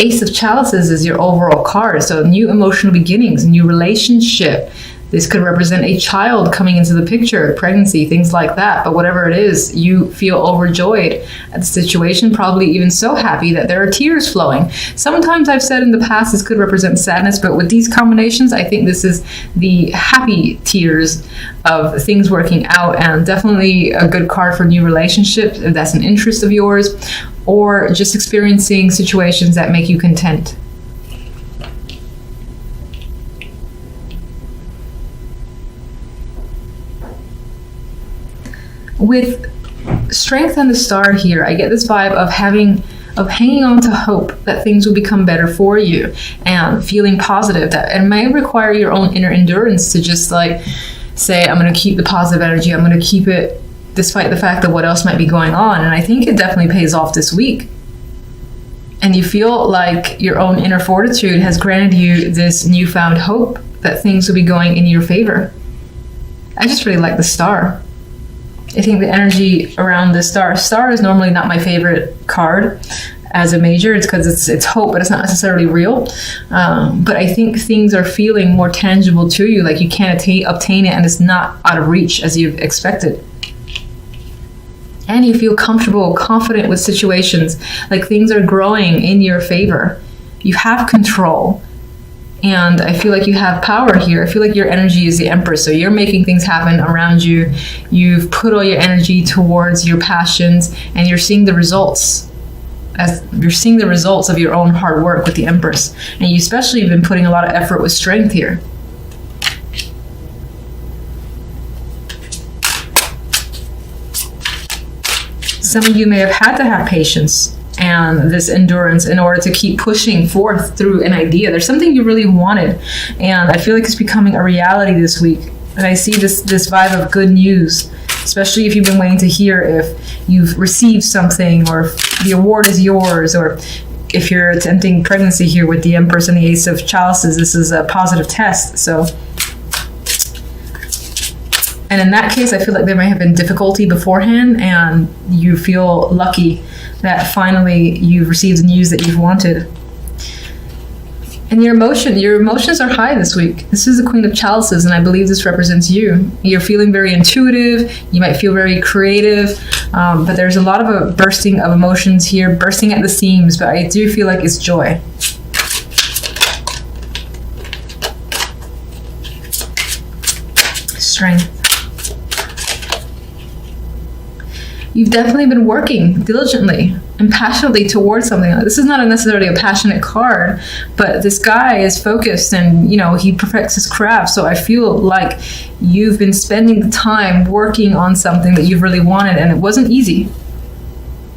Ace of Chalices is your overall card. So new emotional beginnings, new relationship. This could represent a child coming into the picture, pregnancy, things like that. But whatever it is, you feel overjoyed at the situation, probably even so happy that there are tears flowing. Sometimes I've said in the past this could represent sadness, but with these combinations, I think this is the happy tears of things working out, and definitely a good card for new relationships if that's an interest of yours, or just experiencing situations that make you content. With Strength and the Star here, I get this vibe of hanging on to hope that things will become better for you, and feeling positive. That it may require your own inner endurance to just like say, I'm going to keep the positive energy, I'm going to keep it despite the fact that what else might be going on. And I think it definitely pays off this week. And you feel like your own inner fortitude has granted you this newfound hope that things will be going in your favor. I just really like the Star. I think the energy around the Star is normally not my favorite card as a major. It's because it's hope, but it's not necessarily real. But I think things are feeling more tangible to you, like you can't obtain it, and it's not out of reach as you've expected. And you feel comfortable, confident with situations, like things are growing in your favor. You have control. And I feel like you have power here. I feel like your energy is the Empress. So you're making things happen around you. You've put all your energy towards your passions, and you're seeing the results. As you're seeing the results of your own hard work with the Empress. And you especially have been putting a lot of effort with Strength here. Some of you may have had to have patience and this endurance in order to keep pushing forth through an idea. There's something you really wanted, and I feel like it's becoming a reality this week. And I see this vibe of good news, especially if you've been waiting to hear if you've received something, or if the award is yours, or if you're attempting pregnancy here with the Empress and the Ace of Chalices. This is a positive test. So, and in that case, I feel like there may have been difficulty beforehand, and you feel lucky that finally you've received the news that you've wanted. And your emotions are high this week. This is the Queen of Chalices, and I believe this represents you. You're feeling very intuitive. You might feel very creative, but there's a lot of a bursting of emotions here, bursting at the seams, but I do feel like it's joy. Strength. You've definitely been working diligently and passionately towards something. This is not necessarily a passionate card, but this guy is focused, and he perfects his craft. So I feel like you've been spending the time working on something that you've really wanted, and it wasn't easy.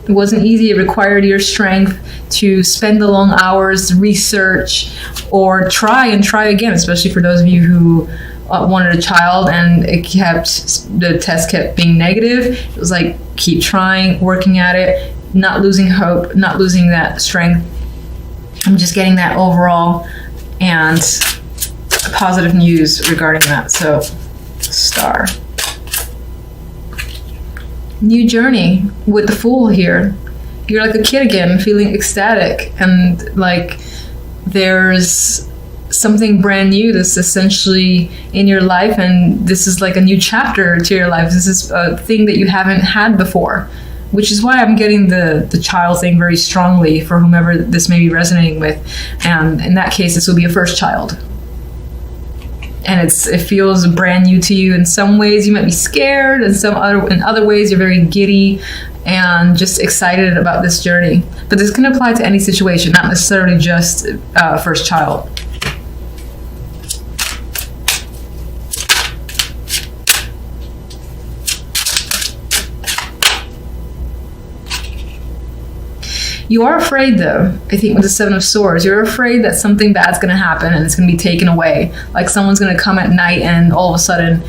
It wasn't easy. It required your strength to spend the long hours, research, or try again, especially for those of you who wanted a child and the test kept being negative. It was like, keep trying, working at it, not losing hope, not losing that strength. I'm just getting that overall and positive news regarding that. So, Star. New journey with the Fool here. You're like a kid again, feeling ecstatic, and like there's something brand new that's essentially in your life, and this is like a new chapter to your life. This is a thing that you haven't had before, which is why I'm getting the child thing very strongly for whomever this may be resonating with. And in that case, this will be a first child. And it feels brand new to you. In some ways you might be scared, and in other ways you're very giddy and just excited about this journey. But this can apply to any situation, not necessarily just first child. You are afraid, though, I think, with the Seven of Swords. You're afraid that something bad's going to happen and it's going to be taken away. Like someone's going to come at night, and all of a sudden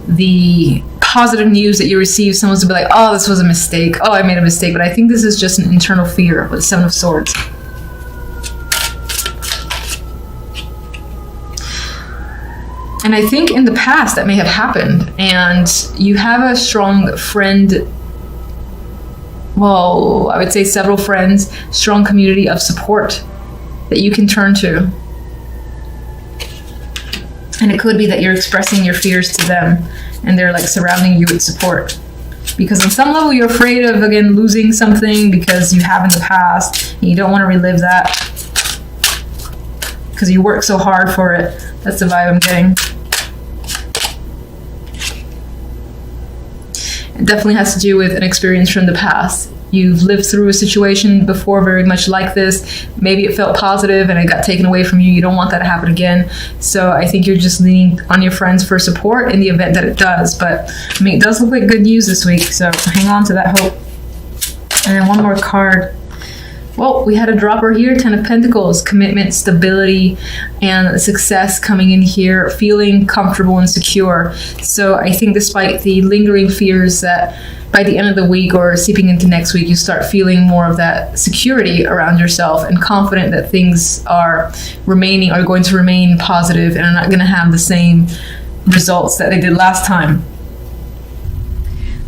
the positive news that you receive, someone's going to be like, oh, this was a mistake. Oh, I made a mistake. But I think this is just an internal fear with the Seven of Swords. And I think in the past that may have happened, and you have a strong friend. Well, I would say several friends, strong community of support that you can turn to. And it could be that you're expressing your fears to them and they're like surrounding you with support. Because on some level you're afraid of, again, losing something because you have in the past and you don't want to relive that because you work so hard for it. That's the vibe I'm getting. It definitely has to do with an experience from the past. You've lived through a situation before very much like this. Maybe it felt positive and it got taken away from you. You don't want that to happen again. So I think you're just leaning on your friends for support in the event that it does. But I mean, it does look like good news this week. So hang on to that hope. And then one more card. Well, we had a dropper here, 10 of Pentacles, commitment, stability, and success coming in here, feeling comfortable and secure. So I think despite the lingering fears that by the end of the week or seeping into next week, you start feeling more of that security around yourself and confident that things are going to remain positive and are not going to have the same results that they did last time.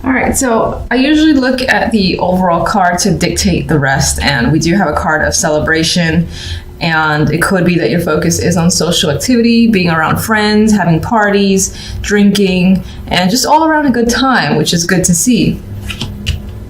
All right, so I usually look at the overall card to dictate the rest, and we do have a card of celebration, and it could be that your focus is on social activity, being around friends, having parties, drinking, and just all around a good time, which is good to see.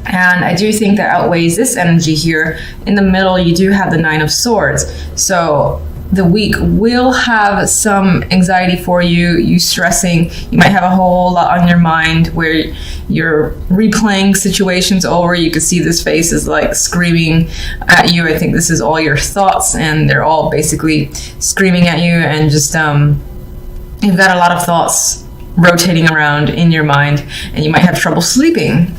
And I do think that outweighs this energy here. In the middle, you do have the 9 of Swords. So the week will have some anxiety for you, you stressing. You might have a whole lot on your mind where you're replaying situations over. You can see this face is like screaming at you. I think this is all your thoughts and they're all basically screaming at you, and just you've got a lot of thoughts rotating around in your mind and you might have trouble sleeping.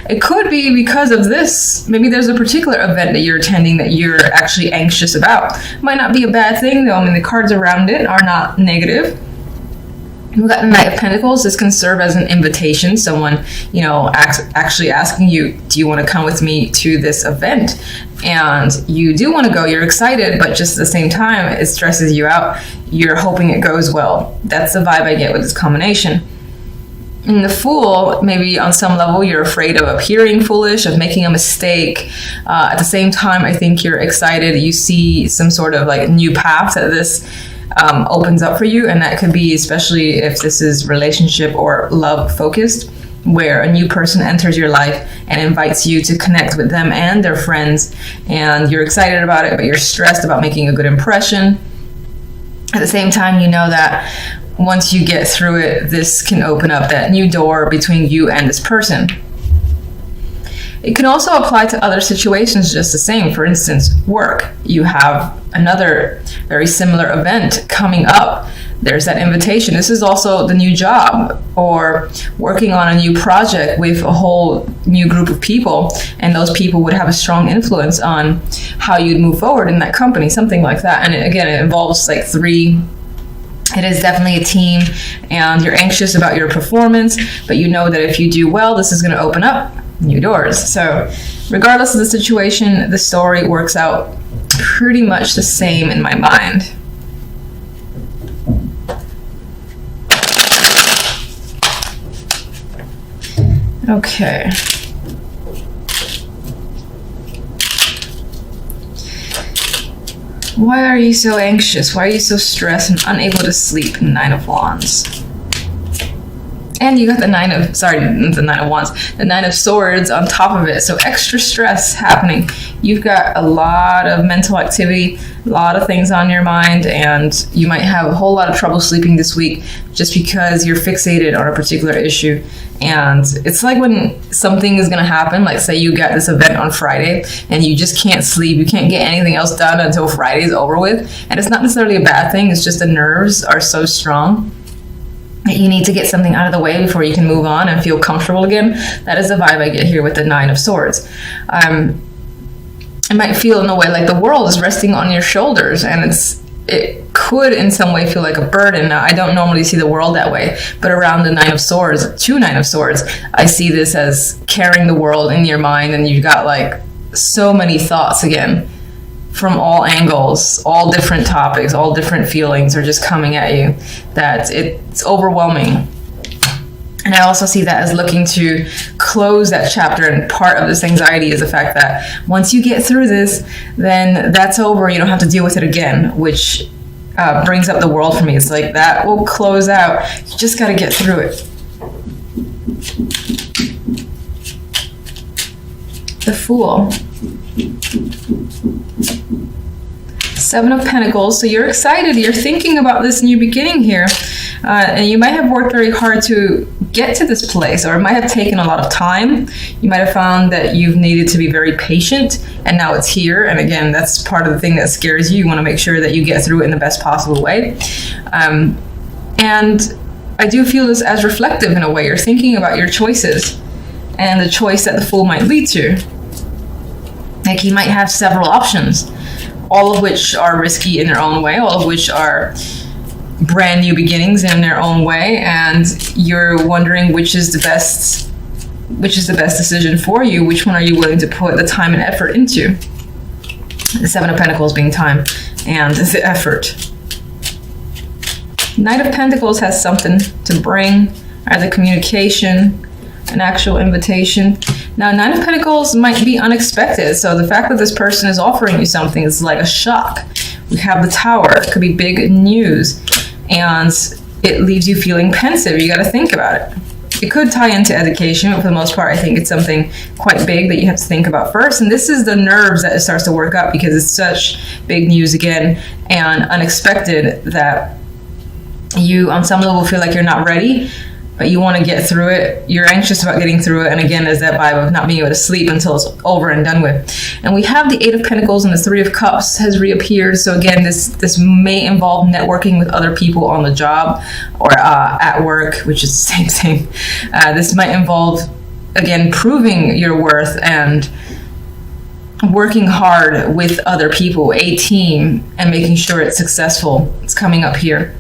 It could be because of this. Maybe there's a particular event that you're attending that you're actually anxious about. Might not be a bad thing though. I mean, the cards around it are not negative. We've got the Knight of Pentacles. This can serve as an invitation. Someone, actually asking you, do you want to come with me to this event? And you do want to go. You're excited, but just at the same time, it stresses you out. You're hoping it goes well. That's the vibe I get with this combination. In the Fool, maybe on some level you're afraid of appearing foolish, of making a mistake. At the same time, I think you're excited. You see some sort of like new path that this opens up for you, and that could be especially if this is relationship or love focused, where a new person enters your life and invites you to connect with them and their friends, and you're excited about it, but you're stressed about making a good impression. At the same time, you know that once you get through it, this can open up that new door between you and this person. It can also apply to other situations just the same. For instance, work. You have another very similar event coming up. There's that invitation. This is also the new job, or working on a new project with a whole new group of people, and those people would have a strong influence on how you'd move forward in that company, something like that. And it involves like 3. It is definitely a team, and you're anxious about your performance, but you know that if you do well, this is going to open up new doors. So regardless of the situation, the story works out pretty much the same in my mind. Okay. Why are you so anxious? Why are you so stressed and unable to sleep? 9 of Wands. And you got the 9 of Wands, the 9 of Swords on top of it. So extra stress happening. You've got a lot of mental activity, a lot of things on your mind, and you might have a whole lot of trouble sleeping this week just because you're fixated on a particular issue. And it's like when something is going to happen, like say you got this event on Friday and you just can't sleep, you can't get anything else done until Friday is over with. And it's not necessarily a bad thing, it's just the nerves are so strong that you need to get something out of the way before you can move on and feel comfortable again. That is the vibe I get here with the 9 of Swords. It might feel in a way like the world is resting on your shoulders, and it could in some way feel like a burden. Now, I don't normally see the world that way, but around the 9 of Swords, 2 9 of Swords, I see this as carrying the world in your mind, and you've got like so many thoughts again from all angles, all different topics, all different feelings are just coming at you, that it's overwhelming. And I also see that as looking to close that chapter. And part of this anxiety is the fact that once you get through this, then that's over. You don't have to deal with it again, which brings up the world for me. It's like that will close out. You just got to get through it. The Fool. Seven of Pentacles. So you're excited. You're thinking about this new beginning here. And you might have worked very hard to get to this place, or it might have taken a lot of time. You might have found that you've needed to be very patient, and now it's here. And again, that's part of the thing that scares you. You want to make sure that you get through it in the best possible way. And I do feel this as reflective in a way. You're thinking about your choices and the choice that the Fool might lead to. Like, he might have several options, all of which are risky in their own way, all of which are brand new beginnings in their own way, and you're wondering which is the best decision for you. Which one are you willing to put the time and effort into? The Seven of Pentacles being time and the effort. Knight of Pentacles has something to bring, either communication, an actual invitation. Now, Nine of Pentacles might be unexpected, so the fact that this person is offering you something is like a shock. We have the Tower. It could be big news, and it leaves you feeling pensive. You got to think about it. It could tie into education, but for the most part, I think it's something quite big that you have to think about first. And this is the nerves that it starts to work up, because it's such big news again and unexpected that you, on some level, feel like you're not ready, but you want to get through it. You're anxious about getting through it. And again, there's that vibe of not being able to sleep until it's over and done with. And we have the Eight of Pentacles, and the Three of Cups has reappeared. So again, this may involve networking with other people on the job or at work, which is the same thing. This might involve, again, proving your worth and working hard with other people, a team, and making sure it's successful. It's coming up here.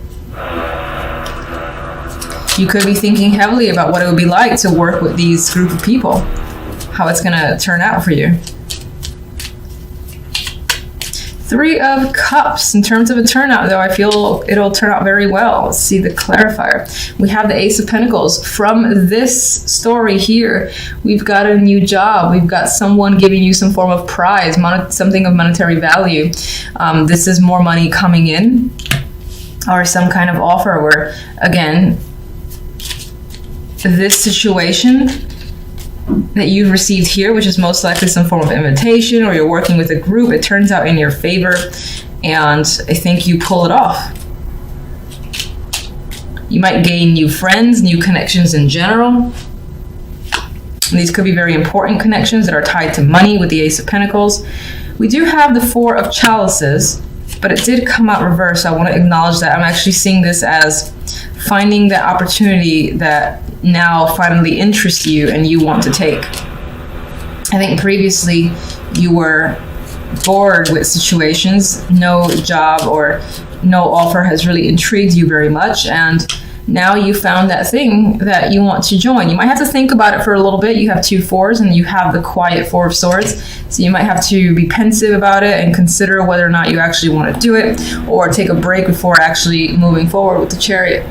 You could be thinking heavily about what it would be like to work with these group of people, how it's going to turn out for you. Three of Cups. In terms of a turnout, though, I feel it'll turn out very well. Let's see the clarifier. We have the Ace of Pentacles. From this story here, we've got a new job. We've got someone giving you some form of prize, something of monetary value. This is more money coming in, or some kind of offer where, again, this situation that you've received here, which is most likely some form of invitation, or you're working with a group, it turns out in your favor, and I think you pull it off. You might gain new friends, new connections in general. And these could be very important connections that are tied to money with the Ace of Pentacles. We do have the Four of Chalices, but it did come out reversed. So I want to acknowledge that. I'm actually seeing this as finding the opportunity that now finally interests you and you want to take. I think previously you were bored with situations. No job or no offer has really intrigued you very much, and now you found that thing that you want to join. You might have to think about it for a little bit. You have two fours and you have the quiet Four of Swords. So you might have to be pensive about it and consider whether or not you actually want to do it, or take a break before actually moving forward with the Chariot.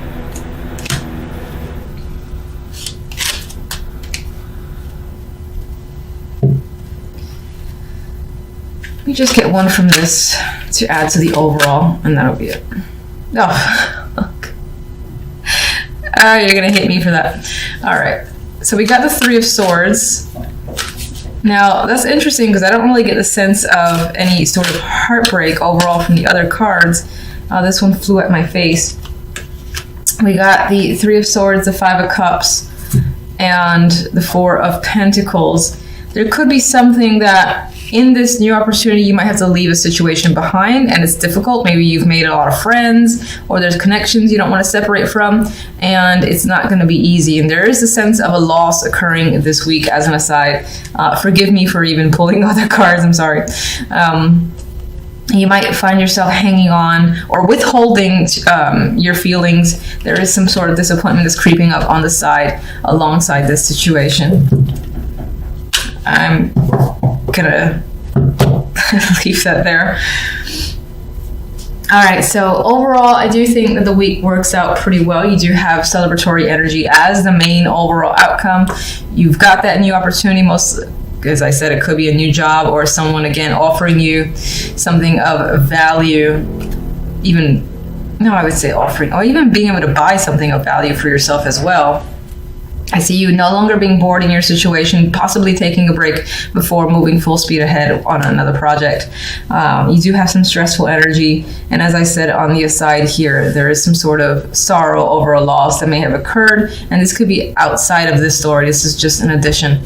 Let me just get one from this to add to the overall, and that'll be it. Oh, you're gonna hate me for that. All right, so we got the Three of Swords. Now that's interesting because I don't really get the sense of any sort of heartbreak overall from the other cards. This one flew at my face. We got the Three of Swords, the Five of Cups, and the Four of Pentacles. There could be something that in this new opportunity, you might have to leave a situation behind, and it's difficult. Maybe you've made a lot of friends, or there's connections you don't want to separate from, and it's not going to be easy. And there is a sense of a loss occurring this week, as an aside. Forgive me for even pulling other cards, I'm sorry. You might find yourself hanging on or withholding your feelings. There is some sort of disappointment that's creeping up on the side alongside this situation. I'm gonna leave that there. All right, so overall, I do think that the week works out pretty well. You do have celebratory energy as the main overall outcome. You've got that new opportunity. Most, as I said, it could be a new job or someone, again, offering you something of value, I would say offering, or even being able to buy something of value for yourself as well. I see you no longer being bored in your situation, possibly taking a break before moving full speed ahead on another project. You do have some stressful energy. And as I said on the aside here, there is some sort of sorrow over a loss that may have occurred. And this could be outside of this story. This is just an addition.